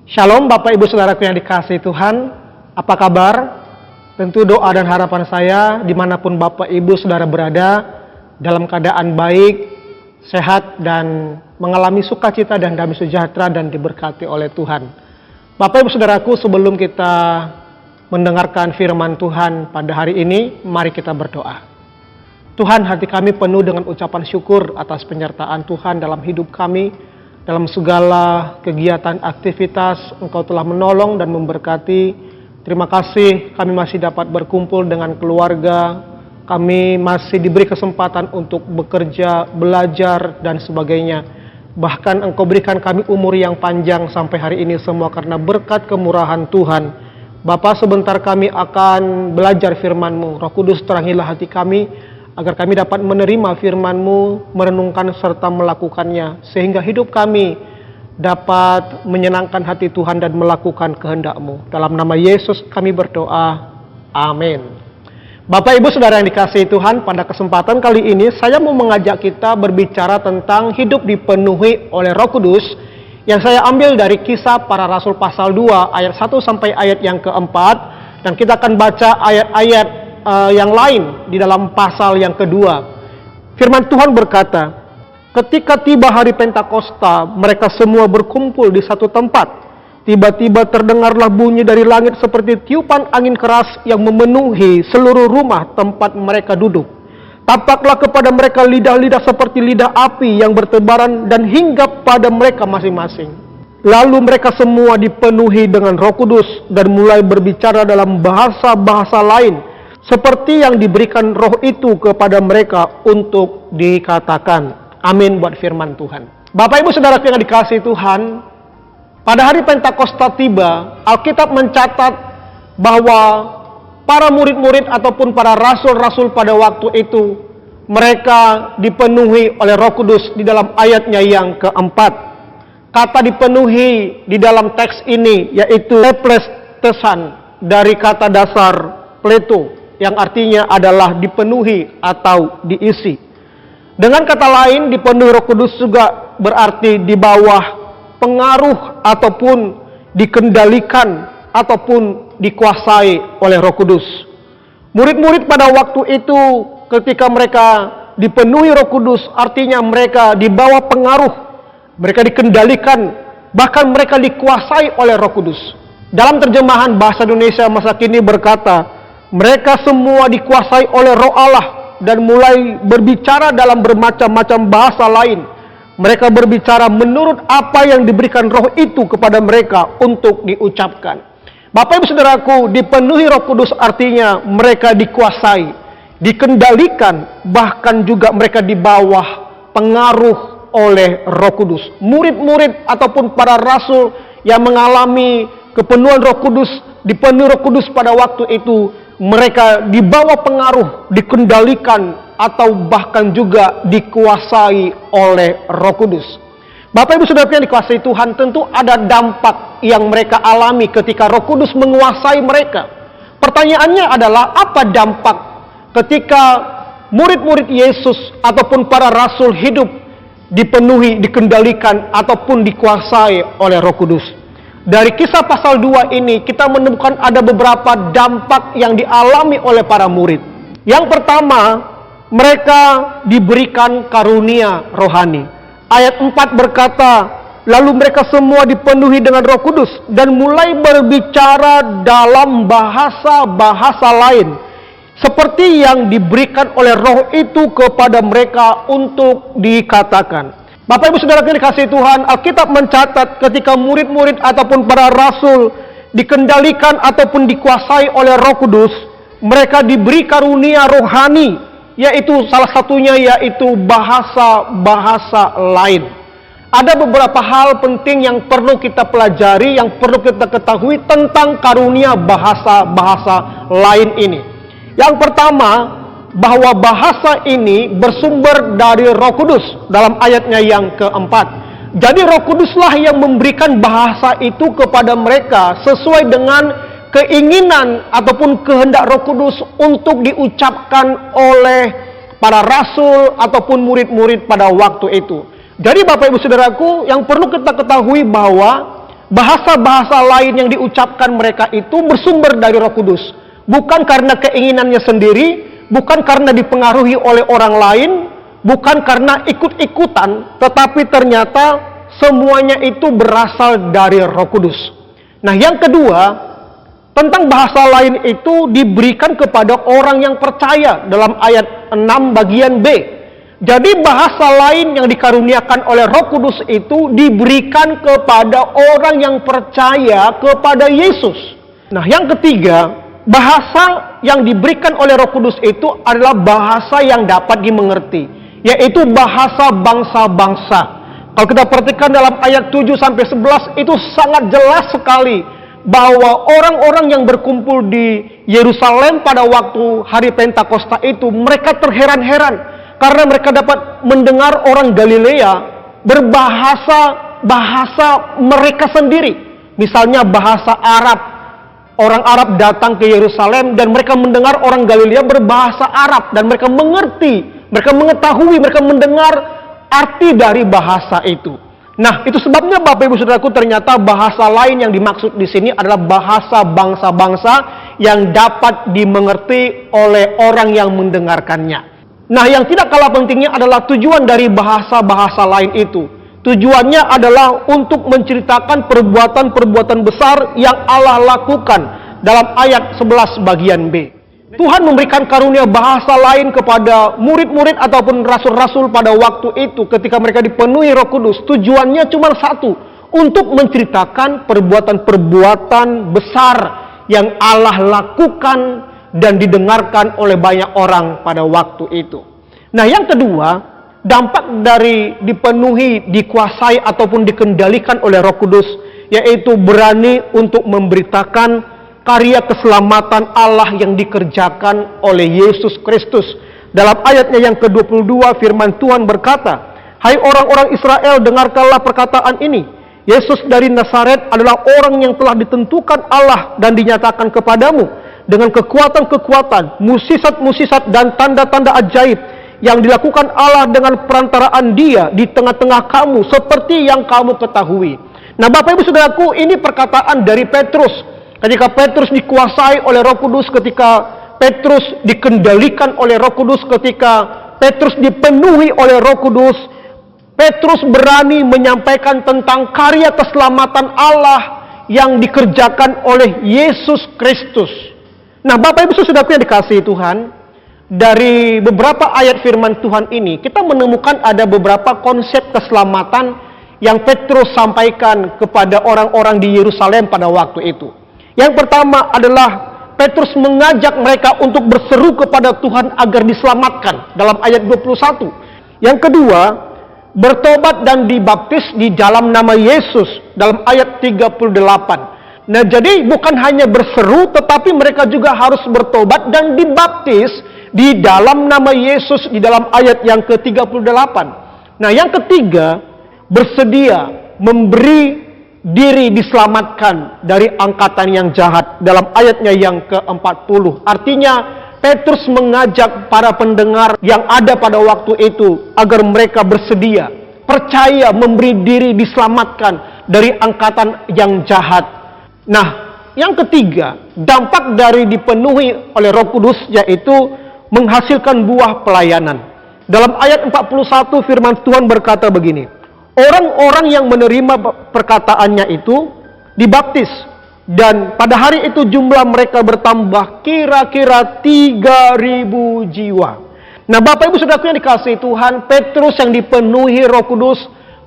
Shalom Bapak Ibu Saudaraku yang dikasihi Tuhan. Apa kabar? Tentu doa dan harapan saya dimanapun Bapak Ibu Saudara berada, dalam keadaan baik, sehat dan mengalami sukacita dan damai sejahtera dan diberkati oleh Tuhan. Bapak Ibu Saudaraku, sebelum kita mendengarkan firman Tuhan pada hari ini, mari kita berdoa. Tuhan, hati kami penuh dengan ucapan syukur atas penyertaan Tuhan dalam hidup kami. Dalam segala kegiatan aktivitas, Engkau telah menolong dan memberkati. Terima kasih kami masih dapat berkumpul dengan keluarga. Kami masih diberi kesempatan untuk bekerja, belajar, dan sebagainya. Bahkan Engkau berikan kami umur yang panjang sampai hari ini semua karena berkat kemurahan Tuhan. Bapa, sebentar kami akan belajar firman-Mu. Roh Kudus, terangilah hati kami, agar kami dapat menerima firman-Mu, merenungkan serta melakukannya, sehingga hidup kami dapat menyenangkan hati Tuhan dan melakukan kehendak-Mu. Dalam nama Yesus kami berdoa, amin. Bapak Ibu Saudara yang dikasihi Tuhan, pada kesempatan kali ini saya mau mengajak kita berbicara tentang hidup dipenuhi oleh Roh Kudus, yang saya ambil dari Kisah Para Rasul pasal 2 ayat 1 sampai ayat yang keempat, dan kita akan baca ayat-ayat yang lain di dalam pasal yang kedua. Firman Tuhan berkata, ketika tiba hari Pentakosta, mereka semua berkumpul di satu tempat. Tiba-tiba terdengarlah bunyi dari langit seperti tiupan angin keras yang memenuhi seluruh rumah tempat mereka duduk. Tampaklah kepada mereka lidah-lidah seperti lidah api yang bertebaran dan hinggap pada mereka masing-masing. Lalu mereka semua dipenuhi dengan Roh Kudus dan mulai berbicara dalam bahasa-bahasa lain, seperti yang diberikan roh itu kepada mereka untuk dikatakan. Amin buat firman Tuhan. Bapak Ibu Saudara yang dikasihi Tuhan, pada hari Pentakosta tiba, Alkitab mencatat bahwa para murid-murid ataupun para rasul-rasul pada waktu itu, mereka dipenuhi oleh Roh Kudus di dalam ayatnya yang keempat. Kata dipenuhi di dalam teks ini yaitu eplestesan, dari kata dasar pleto, yang artinya adalah dipenuhi atau diisi. Dengan kata lain, dipenuhi Roh Kudus juga berarti di bawah pengaruh ataupun dikendalikan ataupun dikuasai oleh Roh Kudus. Murid-murid pada waktu itu ketika mereka dipenuhi Roh Kudus, artinya mereka di bawah pengaruh, mereka dikendalikan, bahkan mereka dikuasai oleh Roh Kudus. Dalam terjemahan bahasa Indonesia masa kini berkata, mereka semua dikuasai oleh Roh Allah dan mulai berbicara dalam bermacam-macam bahasa lain. Mereka berbicara menurut apa yang diberikan Roh itu kepada mereka untuk diucapkan. Bapak Ibu Saudaraku, dipenuhi Roh Kudus artinya mereka dikuasai, dikendalikan, bahkan juga mereka di bawah pengaruh oleh Roh Kudus. Murid-murid ataupun para rasul yang mengalami kepenuhan Roh Kudus, dipenuhi Roh Kudus pada waktu itu, mereka di bawah pengaruh, dikendalikan, atau bahkan juga dikuasai oleh Roh Kudus. Bapak Ibu Saudara yang dikuasai Tuhan, tentu ada dampak yang mereka alami ketika Roh Kudus menguasai mereka. Pertanyaannya adalah, apa dampak ketika murid-murid Yesus ataupun para rasul hidup dipenuhi, dikendalikan, ataupun dikuasai oleh Roh Kudus? Dari Kisah pasal 2 ini kita menemukan ada beberapa dampak yang dialami oleh para murid. Yang pertama, mereka diberikan karunia rohani. Ayat 4 berkata, lalu mereka semua dipenuhi dengan Roh Kudus dan mulai berbicara dalam bahasa-bahasa lain, seperti yang diberikan oleh Roh itu kepada mereka untuk dikatakan. Bapak Ibu Saudara yang dikasihi Tuhan, Alkitab mencatat ketika murid-murid ataupun para rasul dikendalikan ataupun dikuasai oleh Roh Kudus, mereka diberi karunia rohani, yaitu salah satunya yaitu bahasa-bahasa lain. Ada beberapa hal penting yang perlu kita pelajari, yang perlu kita ketahui tentang karunia bahasa-bahasa lain ini. Yang pertama, bahwa bahasa ini bersumber dari Roh Kudus dalam ayatnya yang keempat. Jadi Roh Kuduslah yang memberikan bahasa itu kepada mereka sesuai dengan keinginan ataupun kehendak Roh Kudus untuk diucapkan oleh para rasul ataupun murid-murid pada waktu itu. Jadi Bapak Ibu Saudaraku, yang perlu kita ketahui bahwa bahasa-bahasa lain yang diucapkan mereka itu bersumber dari Roh Kudus. Bukan karena keinginannya sendiri, bukan karena dipengaruhi oleh orang lain, bukan karena ikut-ikutan, tetapi ternyata semuanya itu berasal dari Roh Kudus. Nah, yang kedua, tentang bahasa lain itu diberikan kepada orang yang percaya dalam ayat 6 bagian B. Jadi bahasa lain yang dikaruniakan oleh Roh Kudus itu diberikan kepada orang yang percaya kepada Yesus. Nah, yang ketiga, bahasa yang diberikan oleh Roh Kudus itu adalah bahasa yang dapat dimengerti, yaitu bahasa bangsa-bangsa. Kalau kita perhatikan dalam ayat 7 sampai 11 itu sangat jelas sekali bahwa orang-orang yang berkumpul di Yerusalem pada waktu hari Pentakosta itu mereka terheran-heran karena mereka dapat mendengar orang Galilea bahasa mereka sendiri. Misalnya bahasa Arab. Orang Arab datang ke Yerusalem dan mereka mendengar orang Galilea berbahasa Arab dan mereka mengerti, mereka mengetahui, mereka mendengar arti dari bahasa itu. Nah, itu sebabnya Bapak Ibu Saudaraku, ternyata bahasa lain yang dimaksud di sini adalah bahasa bangsa-bangsa yang dapat dimengerti oleh orang yang mendengarkannya. Nah, yang tidak kalah pentingnya adalah tujuan dari bahasa-bahasa lain itu. Tujuannya adalah untuk menceritakan perbuatan-perbuatan besar yang Allah lakukan dalam ayat 11 bagian B. Tuhan memberikan karunia bahasa lain kepada murid-murid ataupun rasul-rasul pada waktu itu ketika mereka dipenuhi Roh Kudus. Tujuannya cuma satu, untuk menceritakan perbuatan-perbuatan besar yang Allah lakukan dan didengarkan oleh banyak orang pada waktu itu. Nah, yang kedua, dampak dari dipenuhi, dikuasai ataupun dikendalikan oleh Roh Kudus, yaitu berani untuk memberitakan karya keselamatan Allah yang dikerjakan oleh Yesus Kristus. Dalam ayatnya yang ke-22 firman Tuhan berkata, "Hai orang-orang Israel, dengarkanlah perkataan ini. Yesus dari Nazaret adalah orang yang telah ditentukan Allah dan dinyatakan kepadamu dengan kekuatan-kekuatan, mukjizat-mukjizat dan tanda-tanda ajaib yang dilakukan Allah dengan perantaraan Dia di tengah-tengah kamu seperti yang kamu ketahui." Nah, Bapak Ibu Saudaraku, ini perkataan dari Petrus. Ketika Petrus dikuasai oleh Roh Kudus, ketika Petrus dikendalikan oleh Roh Kudus, ketika Petrus dipenuhi oleh Roh Kudus, Petrus berani menyampaikan tentang karya keselamatan Allah yang dikerjakan oleh Yesus Kristus. Nah, Bapak Ibu Saudaraku yang dikasihi Tuhan, dari beberapa ayat firman Tuhan ini, kita menemukan ada beberapa konsep keselamatan yang Petrus sampaikan kepada orang-orang di Yerusalem pada waktu itu. Yang pertama adalah Petrus mengajak mereka untuk berseru kepada Tuhan agar diselamatkan dalam ayat 21. Yang kedua, bertobat dan dibaptis di dalam nama Yesus dalam ayat 38. Nah, jadi bukan hanya berseru, tetapi mereka juga harus bertobat dan dibaptis di dalam nama Yesus di dalam ayat yang ke-38. Nah, yang ketiga, bersedia memberi diri diselamatkan dari angkatan yang jahat dalam ayatnya yang ke-40. Artinya, Petrus mengajak para pendengar yang ada pada waktu itu agar mereka bersedia, percaya, memberi diri diselamatkan dari angkatan yang jahat. Nah, yang ketiga, dampak dari dipenuhi oleh Roh Kudus yaitu menghasilkan buah pelayanan. Dalam ayat 41 firman Tuhan berkata begini, orang-orang yang menerima perkataannya itu dibaptis, dan pada hari itu jumlah mereka bertambah kira-kira 3.000 jiwa. Nah, Bapak Ibu Saudaraku yang dikasihi Tuhan, Petrus yang dipenuhi Roh Kudus,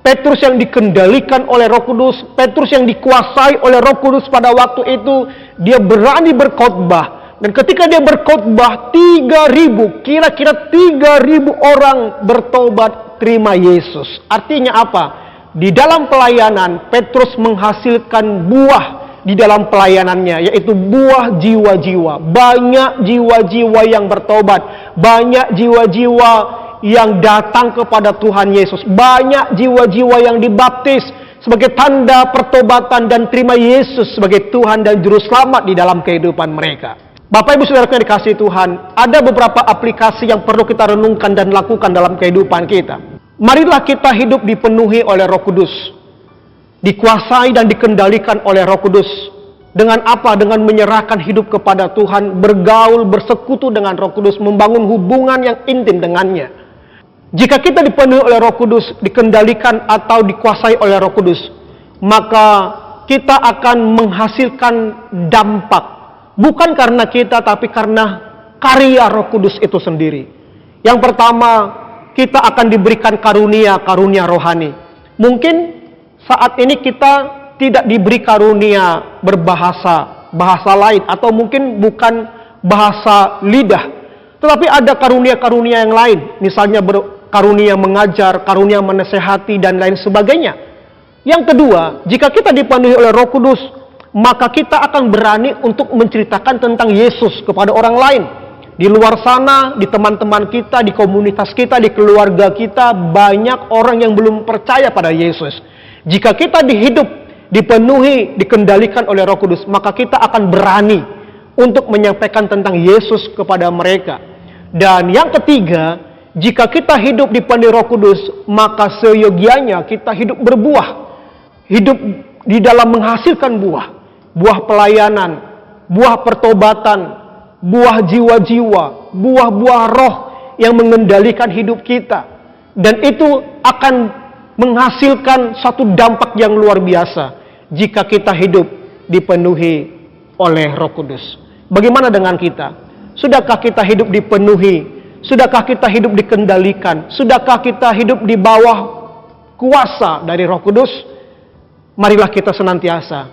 Petrus yang dikendalikan oleh Roh Kudus, Petrus yang dikuasai oleh Roh Kudus pada waktu itu, dia berani berkhotbah. Dan ketika dia berkhotbah, 3.000, kira-kira 3.000 orang bertobat terima Yesus. Artinya apa? Di dalam pelayanan, Petrus menghasilkan buah di dalam pelayanannya, yaitu buah jiwa-jiwa. Banyak jiwa-jiwa yang bertobat, banyak jiwa-jiwa yang datang kepada Tuhan Yesus, banyak jiwa-jiwa yang dibaptis sebagai tanda pertobatan dan terima Yesus sebagai Tuhan dan Juru Selamat di dalam kehidupan mereka. Bapak Ibu Saudara yang dikasihi Tuhan, ada beberapa aplikasi yang perlu kita renungkan dan lakukan dalam kehidupan kita. Marilah kita hidup dipenuhi oleh Roh Kudus. dikuasai dan dikendalikan oleh Roh Kudus. Dengan apa? Dengan menyerahkan hidup kepada Tuhan, bergaul, bersekutu dengan Roh Kudus, membangun hubungan yang intim dengannya. Jika kita dipenuhi oleh Roh Kudus, dikendalikan atau dikuasai oleh Roh Kudus, maka kita akan menghasilkan dampak. Bukan karena kita, tapi karena karya Roh Kudus itu sendiri. Yang pertama, kita akan diberikan karunia rohani. Mungkin saat ini kita tidak diberi karunia bahasa lain, atau mungkin bukan bahasa lidah, tetapi ada karunia-karunia yang lain, misalnya karunia mengajar, karunia menasehati, dan lain sebagainya. Yang kedua, jika kita dipenuhi oleh Roh Kudus, maka kita akan berani untuk menceritakan tentang Yesus kepada orang lain. Di luar sana, di teman-teman kita, di komunitas kita, di keluarga kita, banyak orang yang belum percaya pada Yesus. Jika kita dipenuhi, dikendalikan oleh Roh Kudus, maka kita akan berani untuk menyampaikan tentang Yesus kepada mereka. Dan yang ketiga, jika kita hidup dipenuhi Roh Kudus, maka seyogianya kita hidup berbuah. Hidup di dalam menghasilkan buah pelayanan, buah pertobatan, buah jiwa-jiwa, buah-buah roh yang mengendalikan hidup kita. Dan itu akan menghasilkan satu dampak yang luar biasa jika kita hidup dipenuhi oleh Roh Kudus. Bagaimana dengan kita? Sudahkah kita hidup dipenuhi? Sudahkah kita hidup dikendalikan? Sudahkah kita hidup di bawah kuasa dari Roh Kudus? Marilah kita senantiasa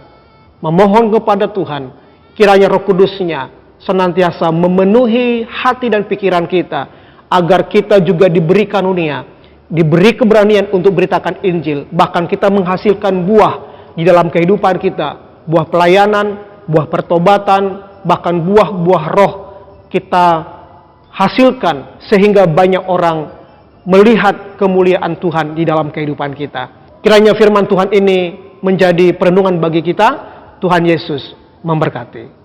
memohon kepada Tuhan, kiranya Roh Kudus-Nya senantiasa memenuhi hati dan pikiran kita, agar kita juga diberi karunia, diberi keberanian untuk beritakan Injil, bahkan kita menghasilkan buah di dalam kehidupan kita, buah pelayanan, buah pertobatan, bahkan buah-buah roh kita hasilkan, sehingga banyak orang melihat kemuliaan Tuhan di dalam kehidupan kita. Kiranya firman Tuhan ini menjadi perenungan bagi kita. Tuhan Yesus memberkati.